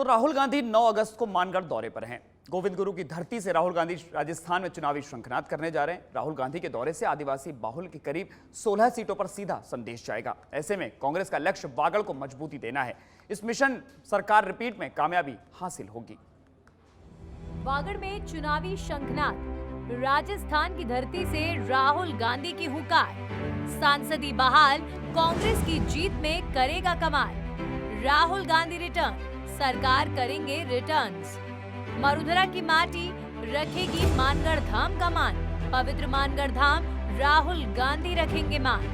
तो राहुल गांधी 9 अगस्त को मानगढ़ दौरे पर हैं। गोविंद गुरु की धरती से राहुल गांधी राजस्थान में चुनावी शंखनाद करने जा रहे हैं। राहुल गांधी के दौरे से आदिवासी बाहुल की करीब 16 सीटों पर सीधा संदेश जाएगा। ऐसे में कांग्रेस का लक्ष्य बागड़ को मजबूती देना है। इस मिशन सरकार रिपीट में कामयाबी हासिल होगी। बागड़ में चुनावी शंखनाद, राजस्थान की धरती से राहुल गांधी की हुंकार, सांसदी बहाल, कांग्रेस की जीत में करेगा कमाल। राहुल गांधी रिटर्न, सरकार करेंगे रिटर्न्स। मरुधरा की माटी रखेगी मानगढ़ धाम का मान, पवित्र मानगढ़ धाम राहुल गांधी रखेंगे मान।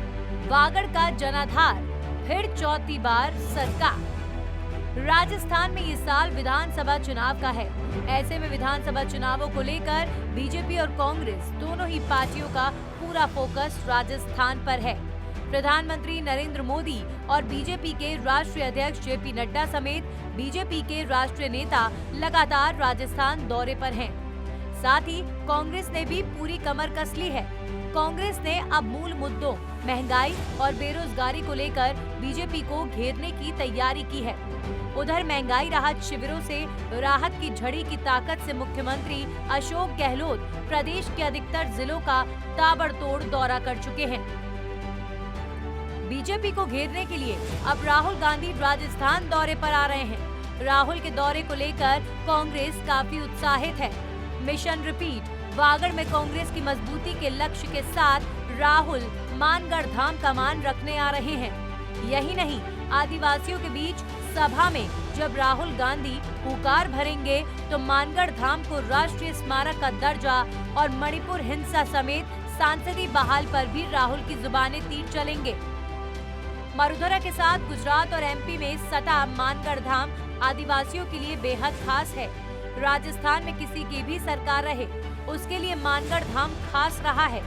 बागड़ का जनाधार, फिर चौथी बार सरकार। राजस्थान में ये साल विधानसभा चुनाव का है। ऐसे में विधानसभा चुनावों को लेकर बीजेपी और कांग्रेस दोनों ही पार्टियों का पूरा फोकस राजस्थान पर है। प्रधानमंत्री नरेंद्र मोदी और बीजेपी के राष्ट्रीय अध्यक्ष जेपी नड्डा समेत बीजेपी के राष्ट्रीय नेता लगातार राजस्थान दौरे पर हैं। साथ ही कांग्रेस ने भी पूरी कमर कस ली है। कांग्रेस ने अब मूल मुद्दों महंगाई और बेरोजगारी को लेकर बीजेपी को घेरने की तैयारी की है। उधर महंगाई राहत शिविरों से राहत की झड़ी की ताकत से मुख्यमंत्री अशोक गहलोत प्रदेश के अधिकतर जिलों का ताबड़तोड़ दौरा कर चुके हैं। बीजेपी को घेरने के लिए अब राहुल गांधी राजस्थान दौरे पर आ रहे हैं। राहुल के दौरे को लेकर कांग्रेस काफी उत्साहित है। मिशन रिपीट, बागड़ में कांग्रेस की मजबूती के लक्ष्य के साथ राहुल मानगढ़ धाम का मान रखने आ रहे हैं। यही नहीं, आदिवासियों के बीच सभा में जब राहुल गांधी पुकार भरेंगे तो मानगढ़ धाम को राष्ट्रीय स्मारक का दर्जा और मणिपुर हिंसा समेत सांसदी बहाल पर भी राहुल की जुबानें तीर चलेंगे। मरुधरा के साथ गुजरात और एमपी में सटा मानगढ़ धाम आदिवासियों के लिए बेहद खास है। राजस्थान में किसी की भी सरकार रहे, उसके लिए मानगढ़ धाम खास रहा है।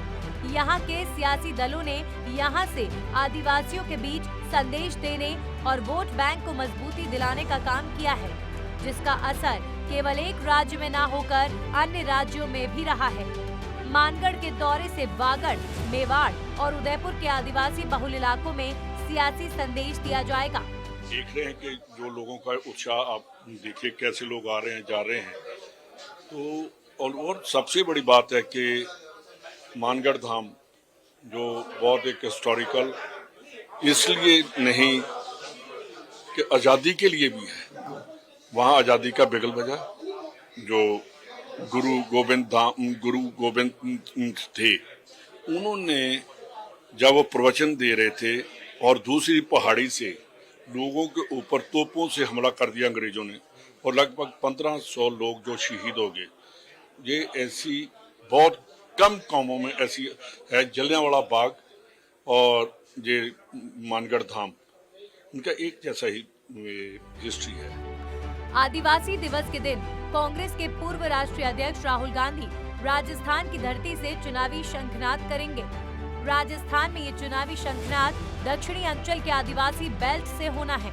यहाँ के सियासी दलों ने यहाँ से आदिवासियों के बीच संदेश देने और वोट बैंक को मजबूती दिलाने का काम किया है, जिसका असर केवल एक राज्य में न होकर अन्य राज्यों में भी रहा है। मानगढ़ के दौरे से बागड़, मेवाड़ और उदयपुर के आदिवासी बहुल इलाकों में सियासी संदेश दिया जाएगा। देख रहे हैं कि जो लोगों का उत्साह, आप देखिए कैसे लोग आ रहे हैं, जा रहे हैं। तो और सबसे बड़ी बात है कि मानगढ़ धाम जो बहुत एक हिस्टोरिकल इसलिए नहीं कि आज़ादी के लिए भी है। वहाँ आज़ादी का बिगल बजा। जो गुरु गोविंद थे, उन्होंने जब वो प्रवचन दे रहे थे और दूसरी पहाड़ी से लोगों के ऊपर तोपों से हमला कर दिया अंग्रेजों ने, और लगभग 1500 लोग जो शहीद हो गए। ये ऐसी बहुत कम कौमों में ऐसी है। जलियांवाला बाग और ये मानगढ़ धाम, उनका एक जैसा ही हिस्ट्री है। आदिवासी दिवस के दिन कांग्रेस के पूर्व राष्ट्रीय अध्यक्ष राहुल गांधी राजस्थान की धरती से चुनावी शंखनाद करेंगे। राजस्थान में ये चुनावी शंखनाद दक्षिणी अंचल के आदिवासी बेल्ट से होना है।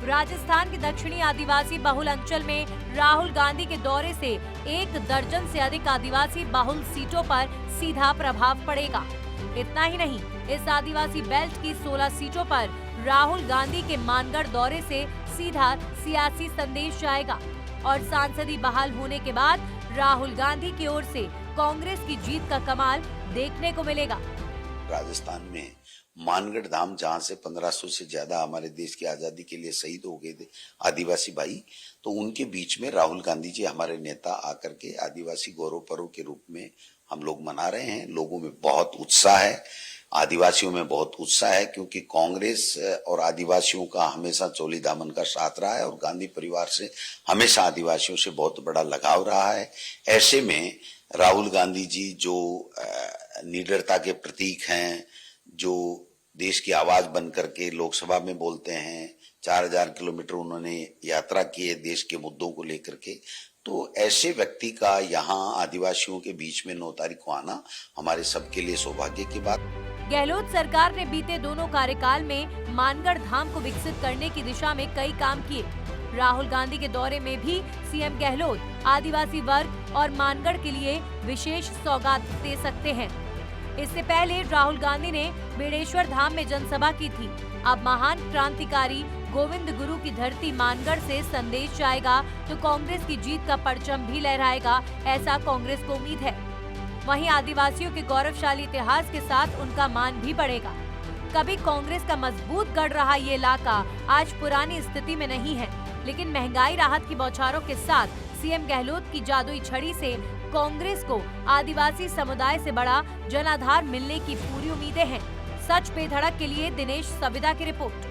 राजस्थान के दक्षिणी आदिवासी बहुल अंचल में राहुल गांधी के दौरे से 1 दर्जन से अधिक आदिवासी बहुल सीटों पर सीधा प्रभाव पड़ेगा। इतना ही नहीं, इस आदिवासी बेल्ट की 16 सीटों पर राहुल गांधी के मानगढ़ दौरे से सीधा सियासी संदेश जाएगा और सांसदी बहाल होने के बाद राहुल गांधी की ओर से कांग्रेस की जीत का कमाल देखने को मिलेगा। राजस्थान में मानगढ़ धाम, जहां से 1500 से ज्यादा हमारे देश की आजादी के लिए शहीद हो गए थे आदिवासी भाई, तो उनके बीच में राहुल गांधी जी हमारे नेता आकर के आदिवासी गौरव पर्व के रूप में हम लोग मना रहे हैं। लोगों में बहुत उत्साह है, आदिवासियों में बहुत उत्साह है, क्योंकि कांग्रेस और आदिवासियों का हमेशा चोली दामन का साथ रहा है और गांधी परिवार से हमेशा आदिवासियों से बहुत बड़ा लगाव रहा है। ऐसे में राहुल गांधी जी जो निडरता के प्रतीक हैं, जो देश की आवाज बन करके लोकसभा में बोलते हैं, 4000 किलोमीटर उन्होंने यात्रा की है देश के मुद्दों को लेकर के, तो ऐसे व्यक्ति का यहाँ आदिवासियों के बीच में 9 तारीख को आना हमारे सबके लिए सौभाग्य की बात। गहलोत सरकार ने बीते दोनों कार्यकाल में मानगढ़ धाम को विकसित करने की दिशा में कई काम किए। राहुल गांधी के दौरे में भी सीएम गहलोत आदिवासी वर्ग और मानगढ़ के लिए विशेष सौगात दे सकते हैं। इससे पहले राहुल गांधी ने बेड़ेश्वर धाम में जनसभा की थी। अब महान क्रांतिकारी गोविंद गुरु की धरती मानगढ़ से संदेश जाएगा तो कांग्रेस की जीत का परचम भी लहराएगा, ऐसा कांग्रेस को उम्मीद है। वहीं आदिवासियों के गौरवशाली इतिहास के साथ उनका मान भी बढ़ेगा। कभी कांग्रेस का मजबूत गढ़ रहा ये इलाका आज पुरानी स्थिति में नहीं है, लेकिन महंगाई राहत की बौछारों के साथ सीएम गहलोत की जादुई छड़ी से कांग्रेस को आदिवासी समुदाय से बड़ा जनाधार मिलने की पूरी उम्मीदें हैं। सच पे धड़क के लिए दिनेश सविदा की रिपोर्ट।